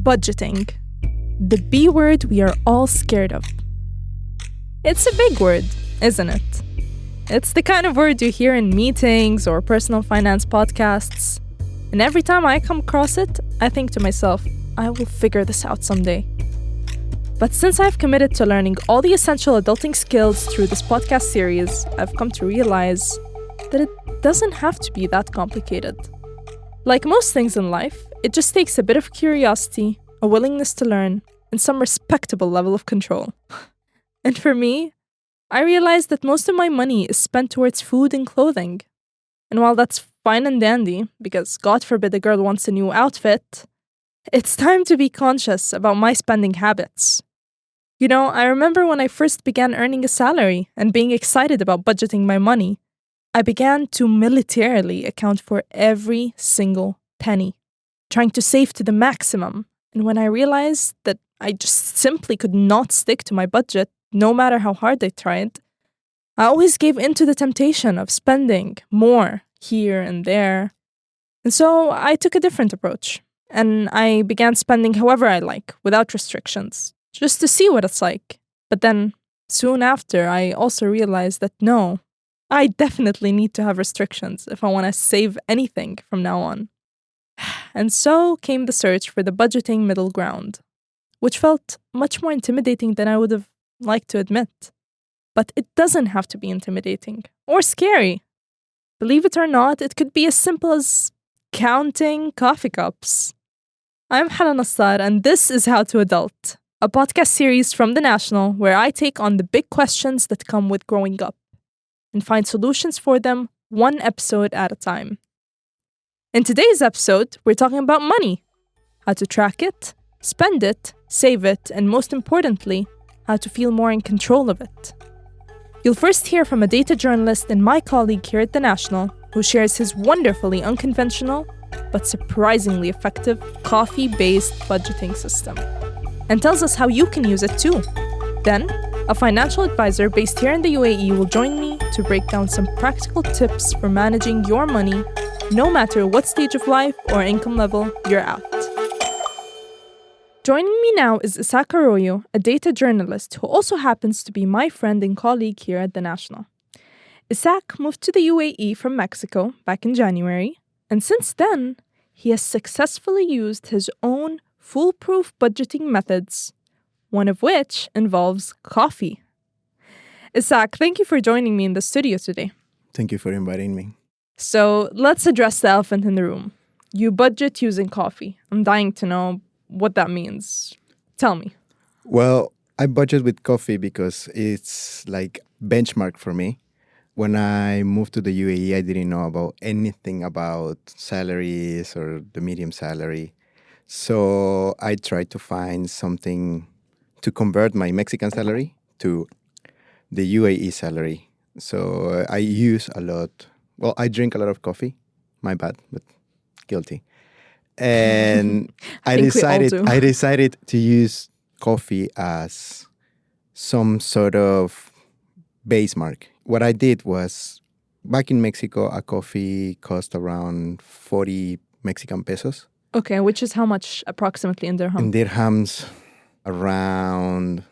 Budgeting. The B word we are all scared of. It's a big word, isn't it? It's the kind of word you hear in meetings or personal finance podcasts. And every time I come across it, I think to myself, I will figure this out someday. But since I've committed to learning all the essential adulting skills through this podcast series, I've come to realize that it doesn't have to be that complicated. Like most things in life, it just takes a bit of curiosity, a willingness to learn, and some respectable level of control. And for me, I realized that most of my money is spent towards food and clothing. And while that's fine and dandy, because God forbid a girl wants a new outfit, it's time to be conscious about my spending habits. You know, I remember when I first began earning a salary and being excited about budgeting my money, I began to militarily account for every single penny, trying to save to the maximum. And when I realized that I just simply could not stick to my budget, no matter how hard I tried, I always gave in to the temptation of spending more here and there. And so I took a different approach, and I began spending however I like, without restrictions, just to see what it's like. But then, soon after, I also realized that no, I definitely need to have restrictions if I want to save anything from now on. And so came the search for the budgeting middle ground, which felt much more intimidating than I would have liked to admit. But it doesn't have to be intimidating or scary. Believe it or not, it could be as simple as counting coffee cups. I'm Hala Nasar, and this is How to Adult, a podcast series from the National where I take on the big questions that come with growing up and find solutions for them one episode at a time. In today's episode, we're talking about money, how to track it, spend it, save it, and most importantly, how to feel more in control of it. You'll first hear from a data journalist and my colleague here at the National, who shares his wonderfully unconventional but surprisingly effective coffee-based budgeting system and tells us how you can use it too. Then, a financial advisor based here in the UAE will join me to break down some practical tips for managing your money, no matter what stage of life or income level you're at. Joining me now is Isaac Arroyo, a data journalist who also happens to be my friend and colleague here at the National. Isaac moved to the UAE from Mexico back in January, and since then, he has successfully used his own foolproof budgeting methods, one of which involves coffee. Isaac, thank you for joining me in the studio today. Thank you for inviting me. So let's address the elephant in the room. You budget using coffee. I'm dying to know what that means. Tell me. Well, I budget with coffee because it's like benchmark for me. When I moved to the UAE, I didn't know about anything about salaries or the medium salary. So I tried to find something to convert my Mexican salary to the UAE salary. So I use a lot. Well, I drink a lot of coffee. My bad, but guilty. And I decided to use coffee as some sort of base mark. What I did was, back in Mexico, a coffee cost around 40 Mexican pesos. Okay, which is how much approximately in dirham? In dirhams, around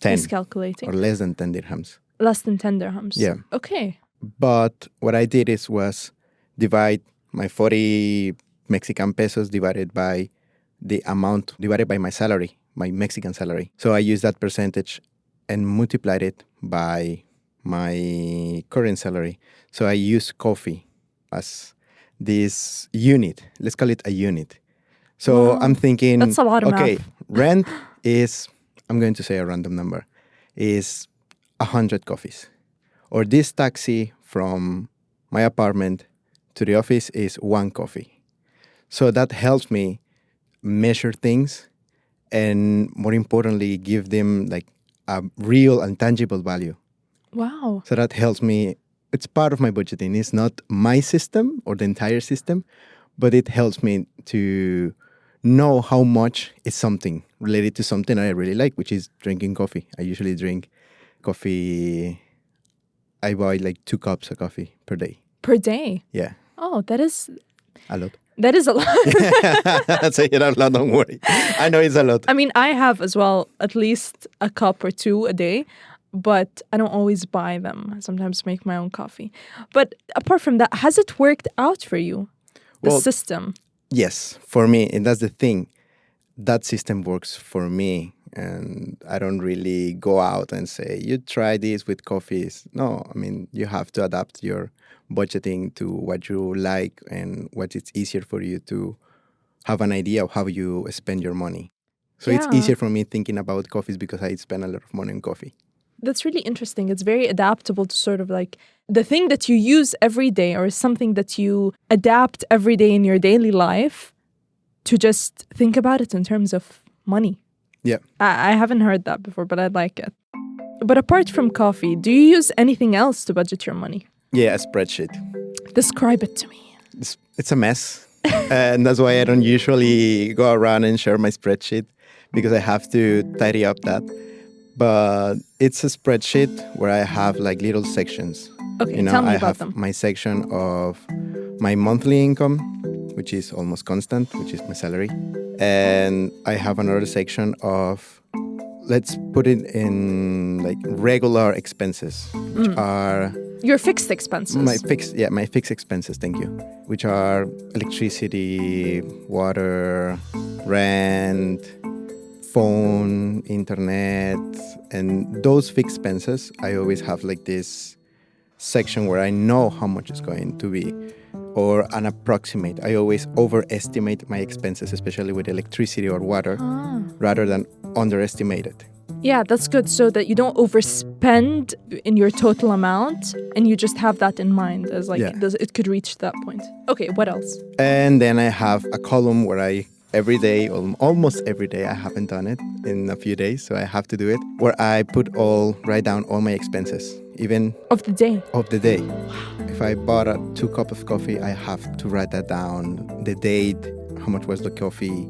10. He's calculating. Or less than 10 dirhams. Less than 10 dirhams? Yeah. Okay. But what I did was divide my 40 Mexican pesos divided by the amount, divided by my salary, my Mexican salary. So I used that percentage and multiplied it by my current salary. So I use coffee as this unit. Let's call it a unit. So Wow. I'm thinking, that's a lot of okay, math. rent is, I'm going to say a random number, is 100 coffees. Or this taxi from my apartment to the office is 1 coffee. So that helps me measure things and, more importantly, give them like a real and tangible value. Wow. So that helps me. It's part of my budgeting. It's not my system or the entire system, but it helps me to know how much is something related to something I really like, which is drinking coffee. I usually drink coffee. I buy like 2 cups of coffee per day. Per day? Yeah. Oh, that is... A lot. That is a lot. Say it out loud, don't worry. I know it's a lot. I mean, I have as well at least a cup or two a day, but I don't always buy them. I sometimes make my own coffee. But apart from that, has it worked out for you, the system? Yes, for me, and that's the thing. That system works for me. And I don't really go out and say, you try this with coffees. No, I mean, you have to adapt your budgeting to what you like and what it's easier for you to have an idea of how you spend your money. So it's easier for me thinking about coffees because I spend a lot of money on coffee. That's really interesting. It's very adaptable to sort of like the thing that you use every day or something that you adapt every day in your daily life to just think about it in terms of money. Yeah. I haven't heard that before, but I like it. But apart from coffee, do you use anything else to budget your money? Yeah, a spreadsheet. Describe it to me. It's a mess. And that's why I don't usually go around and share my spreadsheet because I have to tidy up that. But it's a spreadsheet where I have like little sections. Okay, tell me about them. My section of my monthly income, which is almost constant, which is my salary. And I have another section of, let's put it in like regular expenses, which are... Your fixed expenses. My fixed expenses, thank you. Which are electricity, water, rent, phone, internet. And those fixed expenses, I always have like this section where I know how much it's going to be. Or an approximate. I always overestimate my expenses, especially with electricity or water, rather than underestimate it. Yeah, that's good. So that you don't overspend in your total amount and you just have that in mind as like it could reach that point. Okay, what else? And then I have a column where I almost every day, I haven't done it in a few days, so I have to do it, where I write down all my expenses, even of the day. If I bought 2 cups of coffee, I have to write that down, the date, how much was the coffee,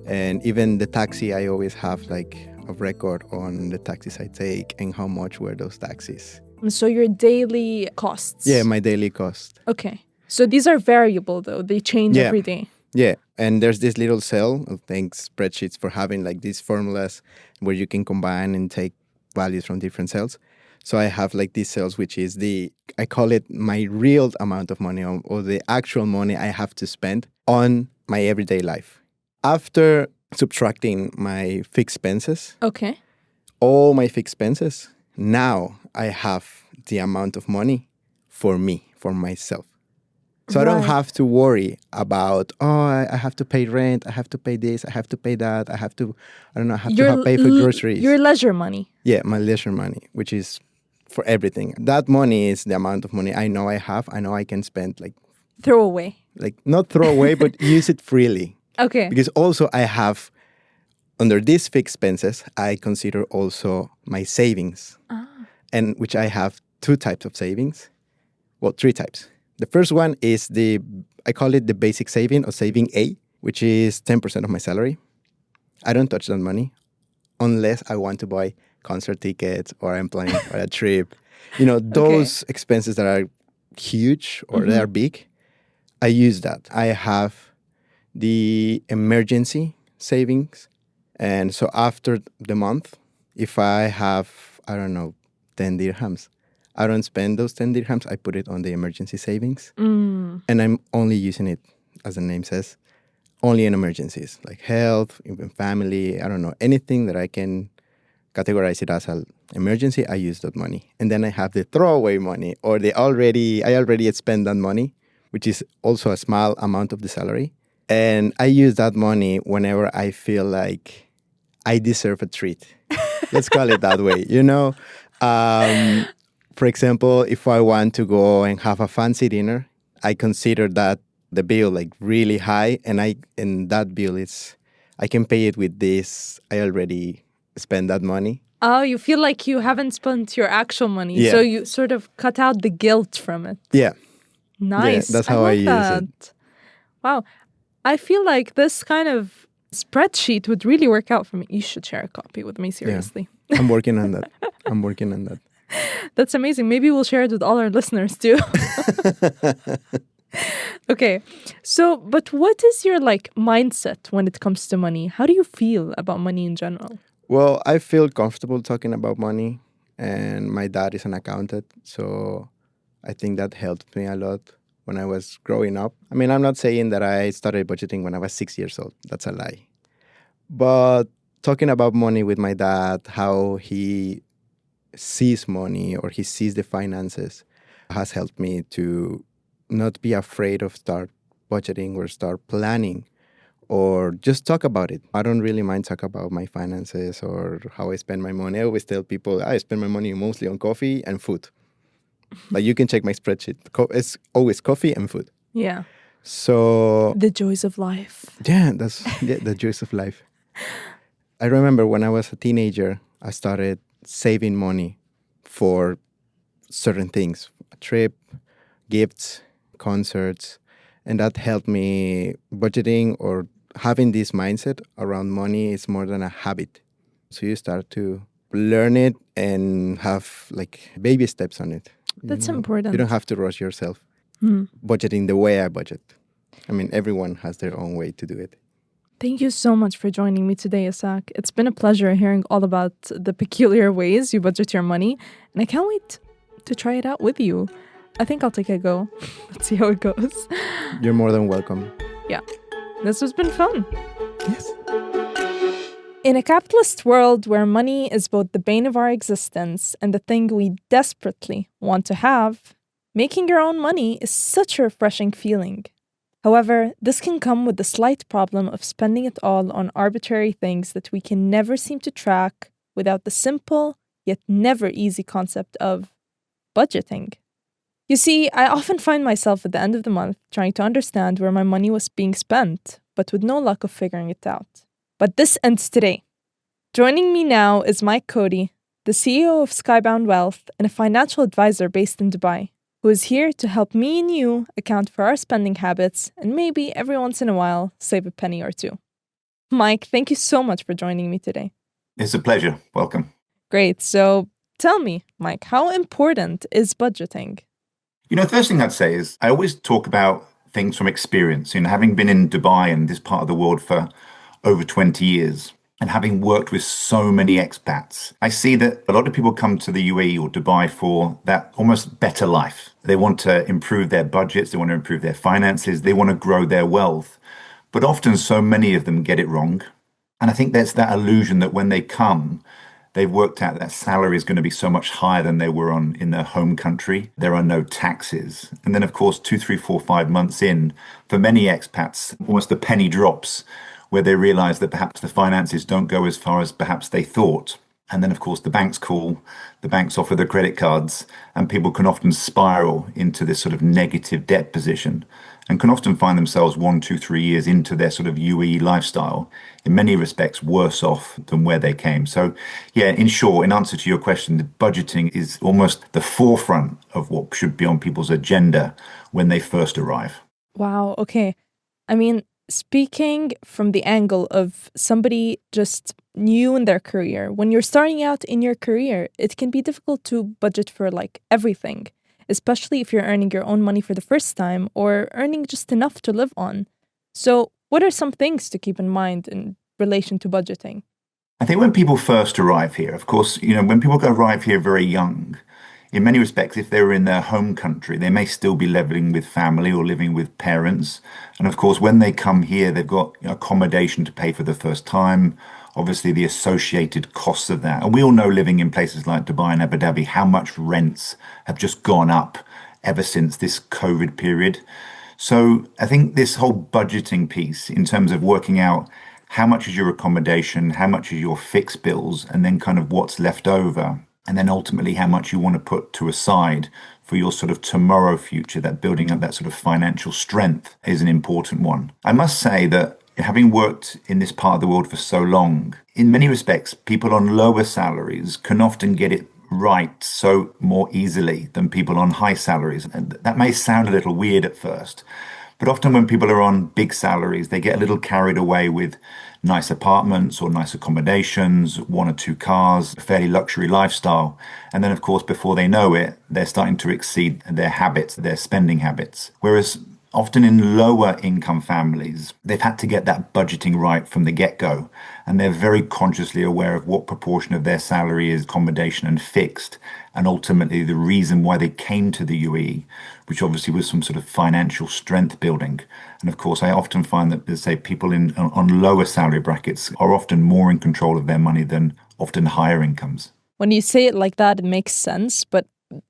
and even the taxi, I always have like a record on the taxis I take and how much were those taxis. So your daily costs. Yeah, my daily cost. Okay. So these are variable though, they change every day. Yeah, and there's this little cell, thanks spreadsheets for having like these formulas where you can combine and take values from different cells. So I have like these cells, which is I call it my real amount of money or the actual money I have to spend on my everyday life. After subtracting my fixed expenses, all my fixed expenses, now I have the amount of money for me, for myself. So I don't have to worry about, I have to pay rent, I have to pay this, I have to pay that, I have to pay for groceries. Your leisure money. Yeah, my leisure money, which is for everything. That money is the amount of money I know I have. I know I can spend like... Throw away. Like, not throw away, but use it freely. Okay. Because also I have, under these fixed expenses, I consider also my savings. And which I have 2 types of savings. Well, 3 types. The first one is I call it the basic saving or saving A, which is 10% of my salary. I don't touch that money unless I want to buy concert tickets or I'm planning for a trip. Those expenses that are huge or that are big, I use that. I have the emergency savings. And so after the month, if I have, 10 dirhams, I don't spend those 10 dirhams. I put it on the emergency savings. And I'm only using it, as the name says, only in emergencies, like health, even family, anything that I can categorize it as an emergency, I use that money. And then I have the throwaway money or I already spend that money, which is also a small amount of the salary. And I use that money whenever I feel like I deserve a treat. Let's call it that way, For example, if I want to go and have a fancy dinner, I consider that the bill like really high, and that bill I can pay it with this. I already spent that money. Oh, you feel like you haven't spent your actual money, so you sort of cut out the guilt from it. Yeah. Nice. Yeah, that's how I use it. Wow. I feel like this kind of spreadsheet would really work out for me. You should share a copy with me, seriously. Yeah. I'm working on that. That's amazing. Maybe we'll share it with all our listeners too. Okay. So, but what is your mindset when it comes to money? How do you feel about money in general? Well, I feel comfortable talking about money, and my dad is an accountant, so I think that helped me a lot when I was growing up. I mean, I'm not saying that I started budgeting when I was 6 years old. That's a lie. But talking about money with my dad, how he sees money or he sees the finances, has helped me to not be afraid of start budgeting or start planning or just talk about it. I don't really mind talk about my finances or how I spend my money. I always tell people I spend my money mostly on coffee and food. Like you can check my spreadsheet. It's always coffee and food. Yeah. So The joys of life. yeah, that's the joys of life. I remember when I was a teenager, I started saving money for certain things, a trip, gifts, concerts, and that helped me budgeting or having this mindset around money is more than a habit. So you start to learn it and have like baby steps on it. That's You important. don't have to rush yourself budgeting the way I budget. I mean, everyone has their own way to do it. Thank you so much for joining me today, Isaac. It's been a pleasure hearing all about the peculiar ways you budget your money, and I can't wait to try it out with you. I think I'll take a go. Let's see how it goes. You're more than welcome. Yeah, this has been fun. Yes. In a capitalist world where money is both the bane of our existence and the thing we desperately want to have, making your own money is such a refreshing feeling. However, this can come with the slight problem of spending it all on arbitrary things that we can never seem to track without the simple, yet never easy concept of budgeting. You see, I often find myself at the end of the month trying to understand where my money was being spent, but with no luck of figuring it out. But this ends today. Joining me now is Mike Coady, the CEO of Skybound Wealth and a financial advisor based in Dubai, who is here to help me and you account for our spending habits and maybe every once in a while save a penny or two. Mike, thank you so much for joining me today. It's a pleasure. Welcome. Great. So tell me, Mike, how important is budgeting? The first thing I'd say is I always talk about things from experience. Having been in Dubai and this part of the world for over 20 years and having worked with so many expats, I see that a lot of people come to the UAE or Dubai for that almost better life. They want to improve their budgets, they want to improve their finances, they want to grow their wealth. But often so many of them get it wrong. And I think there's that illusion that when they come, they've worked out that salary is going to be so much higher than they were on in their home country. There are no taxes. And then, of course, 2, 3, 4, 5 months in, for many expats, almost the penny drops where they realize that perhaps the finances don't go as far as perhaps they thought. And then, of course, the banks call, the banks offer the credit cards, and people can often spiral into this sort of negative debt position and can often find themselves 1, 2, 3 years into their sort of UAE lifestyle, in many respects worse off than where they came. So, yeah, in short, in answer to your question, the budgeting is almost the forefront of what should be on people's agenda when they first arrive. Wow, okay. I mean, speaking from the angle of somebody just new in their career, when you're starting out in your career, it can be difficult to budget for everything, especially if you're earning your own money for the first time or earning just enough to live on. So what are some things to keep in mind in relation to budgeting? I think when people first arrive here, of course, when people arrive here very young, in many respects, if they were in their home country, they may still be living with family or living with parents. And of course, when they come here, they've got accommodation to pay for the first time, obviously the associated costs of that. And we all know living in places like Dubai and Abu Dhabi, how much rents have just gone up ever since this COVID period. So I think this whole budgeting piece in terms of working out how much is your accommodation, how much is your fixed bills, and then kind of what's left over. And then ultimately how much you want to put to aside for your sort of tomorrow future, that building up that sort of financial strength is an important one. I must say that having worked in this part of the world for so long, in many respects, people on lower salaries can often get it right so more easily than people on high salaries. And that may sound a little weird at first, but often when people are on big salaries, they get a little carried away with nice apartments or nice accommodations, 1 or 2 cars, a fairly luxury lifestyle. And then, of course, before they know it, they're starting to exceed their habits, their spending habits. Whereas Often in lower income families, they've had to get that budgeting right from the get-go. And they're very consciously aware of what proportion of their salary is accommodation and fixed. And ultimately, the reason why they came to the UAE, which obviously was some sort of financial strength building. And of course, I often find that, let's say, people on lower salary brackets are often more in control of their money than often higher incomes. When you say it like that, it makes sense. But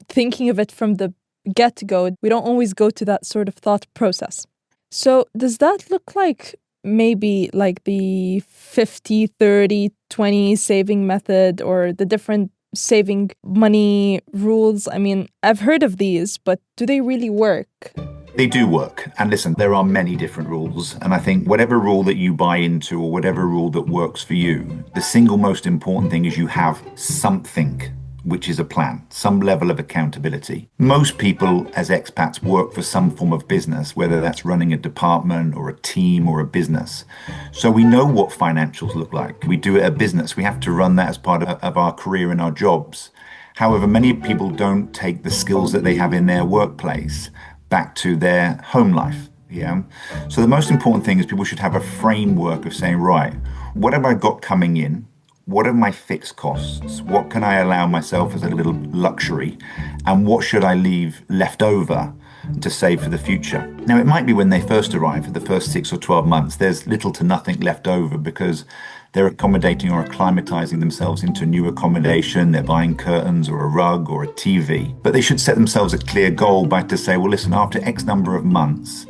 thinking of it from the get-go, we don't always go to that sort of thought process. So does that look like maybe like the 50, 30, 20 saving method or the different saving money rules? I mean, I've heard of these, but do they really work? They do work. And listen, there are many different rules. And I think whatever rule that you buy into or whatever rule that works for you, the single most important thing is you have something, which is a plan, some level of accountability. Most people as expats work for some form of business, whether that's running a department or a team or a business. So we know what financials look like. We do it at business. We have to run that as part of our career and our jobs. However, many people don't take the skills that they have in their workplace back to their home life. Yeah. So the most important thing is people should have a framework of saying, right, what have I got coming in? What are my fixed costs? What can I allow myself as a little luxury? And what should I leave left over to save for the future? Now, it might be when they first arrive for the first 6 or 12 months, there's little to nothing left over because they're accommodating or acclimatizing themselves into new accommodation. They're buying curtains or a rug or a TV. But they should set themselves a clear goal back to say, well, listen, after X number of months,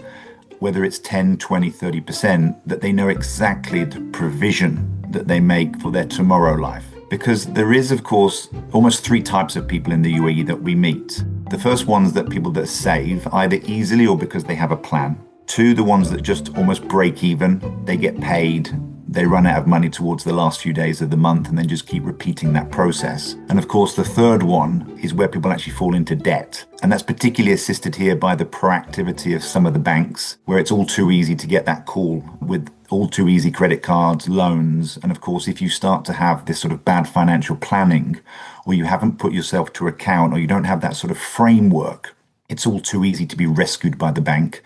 whether it's 10, 20, 30%, that they know exactly the provision that they make for their tomorrow life. Because there is, of course, almost 3 types of people in the UAE that we meet. The first ones that people that save either easily or because they have a plan. 2, the ones that just almost break even. They get paid, they run out of money towards the last few days of the month and then just keep repeating that process. And of course, the third one is where people actually fall into debt. And that's particularly assisted here by the proactivity of some of the banks, where it's all too easy to get that call with all too easy credit cards, loans. And of course, if you start to have this sort of bad financial planning, or you haven't put yourself to account, or you don't have that sort of framework, it's all too easy to be rescued by the bank.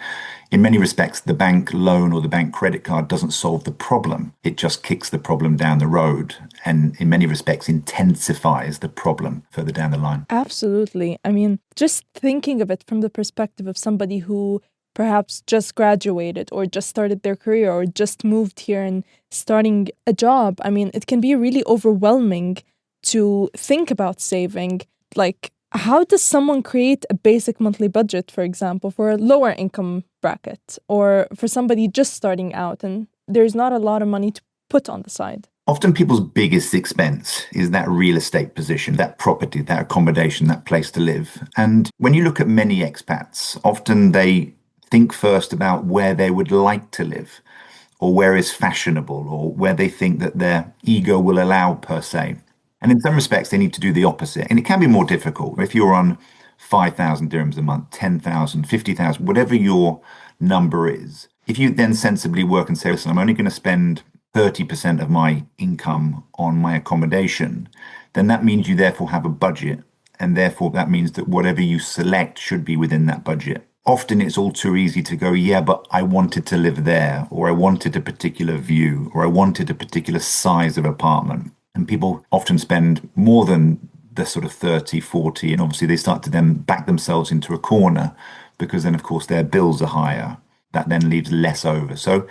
In many respects, the bank loan or the bank credit card doesn't solve the problem. It just kicks the problem down the road and in many respects intensifies the problem further down the line. Absolutely. I mean, just thinking of it from the perspective of somebody who perhaps just graduated or just started their career or just moved here and starting a job, I mean, it can be really overwhelming to think about saving. Like, how does someone create a basic monthly budget, for example, for a lower income bracket or for somebody just starting out and there's not a lot of money to put on the side? Often people's biggest expense is that real estate position, that property, that accommodation, that place to live. And when you look at many expats, often they think first about where they would like to live or where is fashionable or where they think that their ego will allow per se. And in some respects, they need to do the opposite. And it can be more difficult. If you're on 5,000 dirhams a month, 10,000, 50,000, whatever your number is, if you then sensibly work and say, listen, I'm only going to spend 30% of my income on my accommodation, then that means you therefore have a budget. And therefore, that means that whatever you select should be within that budget. Often it's all too easy to go, yeah, but I wanted to live there, or I wanted a particular view, or I wanted a particular size of apartment. And people often spend more than the sort of 30, 40, and obviously they start to then back themselves into a corner because then, of course, their bills are higher. That then leaves less over. So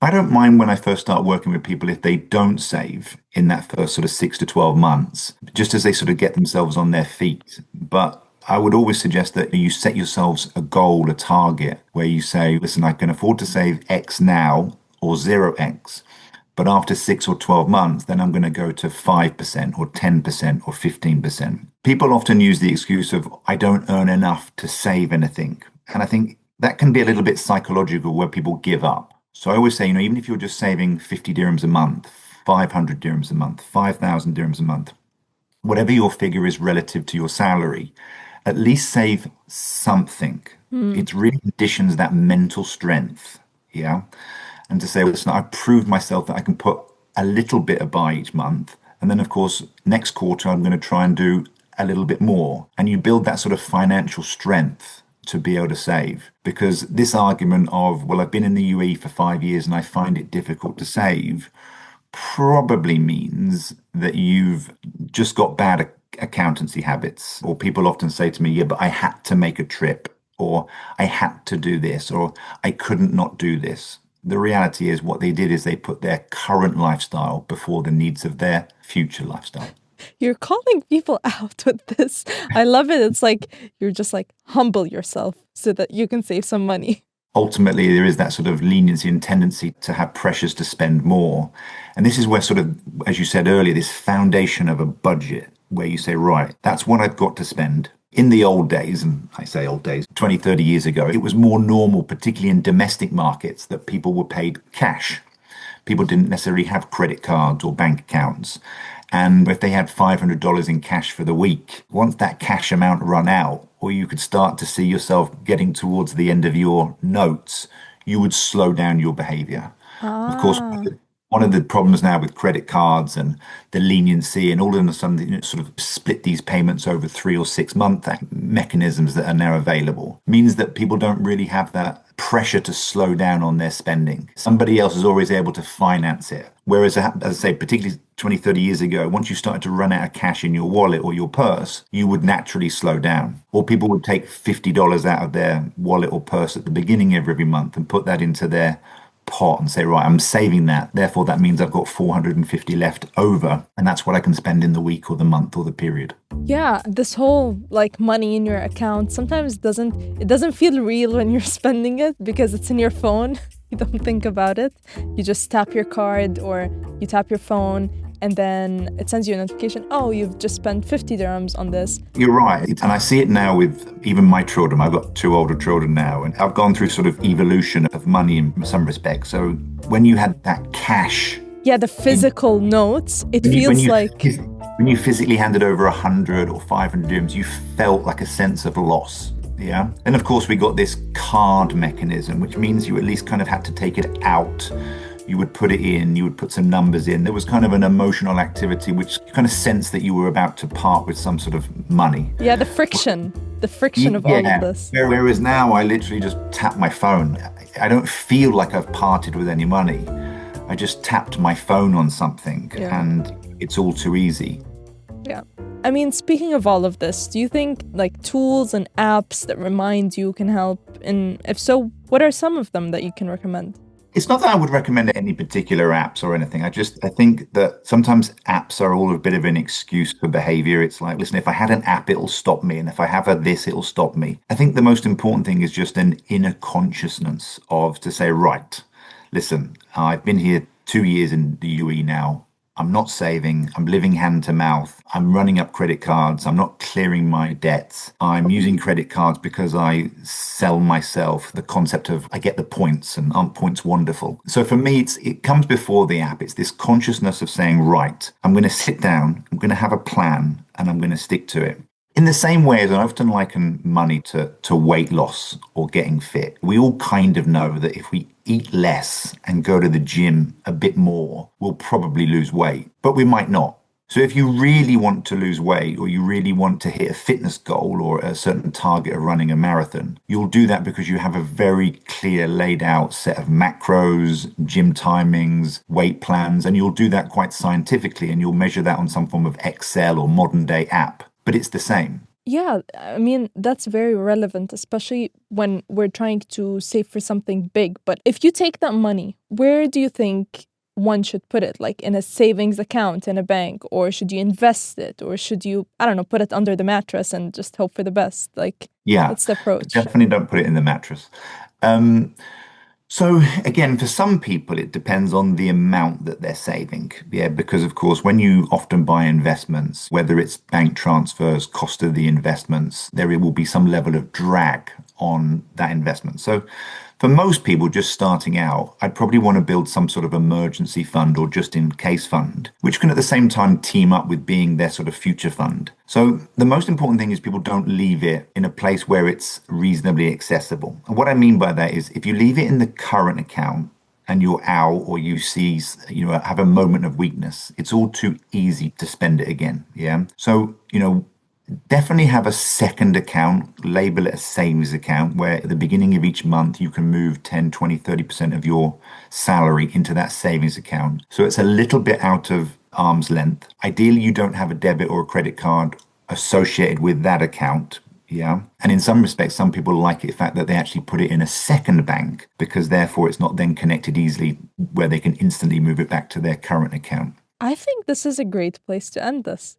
I don't mind when I first start working with people if they don't save in that first sort of 6 to 12 months, just as they sort of get themselves on their feet. But I would always suggest that you set yourselves a goal, a target, where you say, listen, I can afford to save X now or 0x. But after 6 or 12 months, then I'm going to go to 5% or 10% or 15%. People often use the excuse of, I don't earn enough to save anything. And I think that can be a little bit psychological where people give up. So I always say, even if you're just saving 50 dirhams a month, 500 dirhams a month, 5,000 dirhams a month, whatever your figure is relative to your salary, at least save something. It really conditions that mental strength. Yeah. And to say, listen, I've proved myself that I can put a little bit by each month. And then, of course, next quarter, I'm going to try and do a little bit more. And you build that sort of financial strength to be able to save. Because this argument of, well, I've been in the UAE for 5 years and I find it difficult to save, probably means that you've just got bad accountancy habits. Or people often say to me, yeah, but I had to make a trip, or I had to do this, or I couldn't not do this. The reality is what they did is they put their current lifestyle before the needs of their future lifestyle. You're calling people out with this. I love it. It's like you're just like humble yourself so that you can save some money. Ultimately, there is that sort of leniency and tendency to have pressures to spend more. And this is where sort of, as you said earlier, this foundation of a budget where you say, right, that's what I've got to spend. In the old days, and I say old days, 20, 30 years ago, it was more normal, particularly in domestic markets, that people were paid cash. People didn't necessarily have credit cards or bank accounts. And if they had $500 in cash for the week, once that cash amount run out, or you could start to see yourself getting towards the end of your notes, you would slow down your behavior. Of course, one of the problems now with credit cards and the leniency and all of a sudden, sort of split these payments over 3 or 6 month mechanisms that are now available means that people don't really have that pressure to slow down on their spending. Somebody else is always able to finance it. Whereas, as I say, particularly 20, 30 years ago, once you started to run out of cash in your wallet or your purse, you would naturally slow down. Or people would take $50 out of their wallet or purse at the beginning of every month and put that into their pot and say, right, I'm saving that. Therefore, that means I've got 450 left over. And that's what I can spend in the week or the month or the period. Yeah, this whole like money in your account sometimes doesn't feel real when you're spending it because it's in your phone. You don't think about it. You just tap your card or you tap your phone and then it sends you a notification, oh, you've just spent 50 dirhams on this. You're right. And I see it now with even my children. I've got 2 older children now, and I've gone through sort of evolution of money in some respects. So when you had that cash... Yeah, the physical notes, it feels like... When you physically handed over 100 or 500 dirhams, you felt like a sense of loss. Yeah. And of course, we got this card mechanism, which means you at least kind of had to take it out. You would put it in, you would put some numbers in. There was kind of an emotional activity, which kind of sensed that you were about to part with some sort of money. Yeah, the friction of all of this. Whereas now I literally just tap my phone. I don't feel like I've parted with any money. I just tapped my phone on something and it's all too easy. Yeah. I mean, speaking of all of this, do you think like tools and apps that remind you can help? And if so, what are some of them that you can recommend? It's not that I would recommend any particular apps or anything. I think that sometimes apps are all a bit of an excuse for behavior. It's like, listen, if I had an app, it'll stop me. And if I have this, it'll stop me. I think the most important thing is just an inner consciousness of to say, right, listen, I've been here 2 years in the UAE now. I'm not saving. I'm living hand to mouth. I'm running up credit cards. I'm not clearing my debts. I'm using credit cards because I sell myself the concept of I get the points and aren't points wonderful. So for me, it comes before the app. It's this consciousness of saying, right, I'm going to sit down. I'm going to have a plan and I'm going to stick to it. In the same way as I often liken money to weight loss or getting fit, we all kind of know that if we eat less and go to the gym a bit more, we'll probably lose weight, but we might not. So if you really want to lose weight or you really want to hit a fitness goal or a certain target of running a marathon, you'll do that because you have a very clear laid out set of macros, gym timings, weight plans, and you'll do that quite scientifically and you'll measure that on some form of Excel or modern day app. But it's the same. Yeah, I mean, that's very relevant, especially when we're trying to save for something big. But if you take that money, where do you think one should put it? Like in a savings account in a bank? Or should you invest it? Or should you, I don't know, put it under the mattress and just hope for the best? Like, what's the approach? Definitely don't put it in the mattress. So again, for some people, it depends on the amount that they're saving. Yeah, because of course, when you often buy investments, whether it's bank transfers, cost of the investments, there will be some level of drag on that investment. So for most people just starting out, I'd probably want to build some sort of emergency fund or just in case fund, which can at the same time team up with being their sort of future fund. So the most important thing is people don't leave it in a place where it's reasonably accessible. And what I mean by that is if you leave it in the current account and you're out or you see, have a moment of weakness, it's all too easy to spend it again. Yeah. So, Definitely have a second account, label it a savings account, where at the beginning of each month you can move 10, 20, 30% of your salary into that savings account. So it's a little bit out of arm's length. Ideally, you don't have a debit or a credit card associated with that account. Yeah. And in some respects, some people like it, the fact that they actually put it in a second bank, because therefore it's not then connected easily where they can instantly move it back to their current account. I think this is a great place to end this.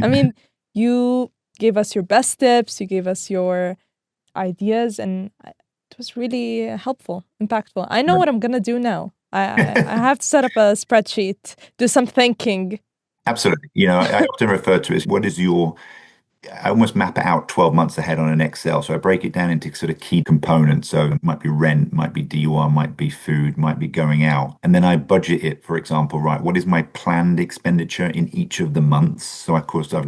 I mean, you gave us your best tips, you gave us your ideas, and it was really helpful, impactful. I know what I'm going to do now. I have to set up a spreadsheet, do some thinking. Absolutely. I often refer to it as I almost map it out 12 months ahead on an Excel. So I break it down into sort of key components. So it might be rent, might be DUR, might be food, might be going out. And then I budget it, for example, right, what is my planned expenditure in each of the months? So of course, I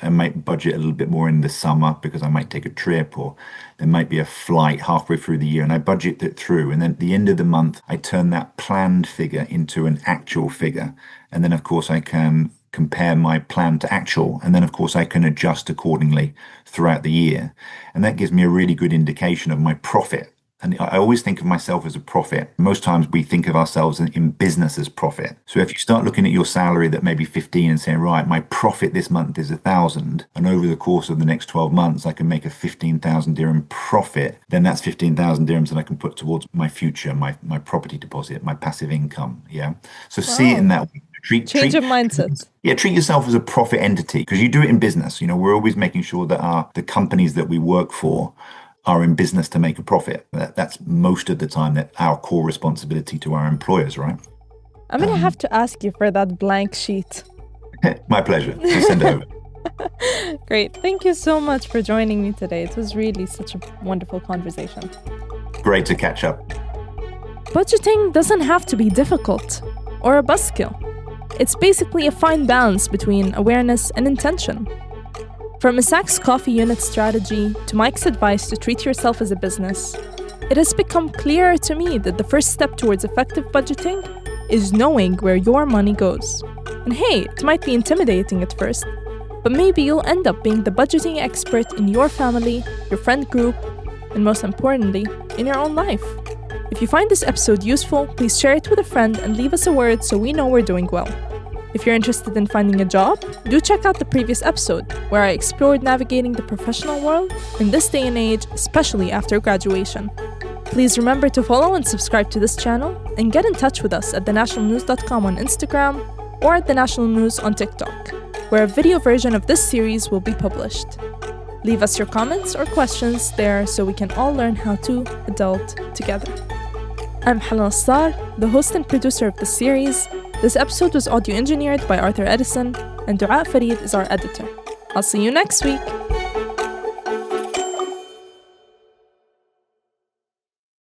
might budget a little bit more in the summer because I might take a trip, or there might be a flight halfway through the year, and I budget it through. And then at the end of the month, I turn that planned figure into an actual figure. And then of course I can compare my plan to actual. And then, of course, I can adjust accordingly throughout the year. And that gives me a really good indication of my profit. And I always think of myself as a profit. Most times we think of ourselves in business as profit. So if you start looking at your salary that may be 15 and saying, right, my profit this month is 1,000, and over the course of the next 12 months, I can make a 15,000 dirham profit, then that's 15,000 dirhams that I can put towards my future, my property deposit, my passive income. Yeah. So see it in that way. Change of mindset. Yeah, treat yourself as a profit entity, because you do it in business. We're always making sure that the companies that we work for are in business to make a profit. That's most of the time that our core responsibility to our employers, right? I'm going to have to ask you for that blank sheet. My pleasure. Just send it over. Great. Thank you so much for joining me today. It was really such a wonderful conversation. Great to catch up. Budgeting doesn't have to be difficult or a buzzkill. It's basically a fine balance between awareness and intention. From Isaac's coffee unit strategy to Mike's advice to treat yourself as a business, it has become clearer to me that the first step towards effective budgeting is knowing where your money goes. And hey, it might be intimidating at first, but maybe you'll end up being the budgeting expert in your family, your friend group, and most importantly, in your own life. If you find this episode useful, please share it with a friend and leave us a word so we know we're doing well. If you're interested in finding a job, do check out the previous episode, where I explored navigating the professional world in this day and age, especially after graduation. Please remember to follow and subscribe to this channel, and get in touch with us at thenationalnews.com on Instagram or at The National News on TikTok, where a video version of this series will be published. Leave us your comments or questions there so we can all learn how to adult together. I'm Hala Nasar, the host and producer of the series. This episode was audio engineered by Arthur Edison, and Dua Farid is our editor. I'll see you next week.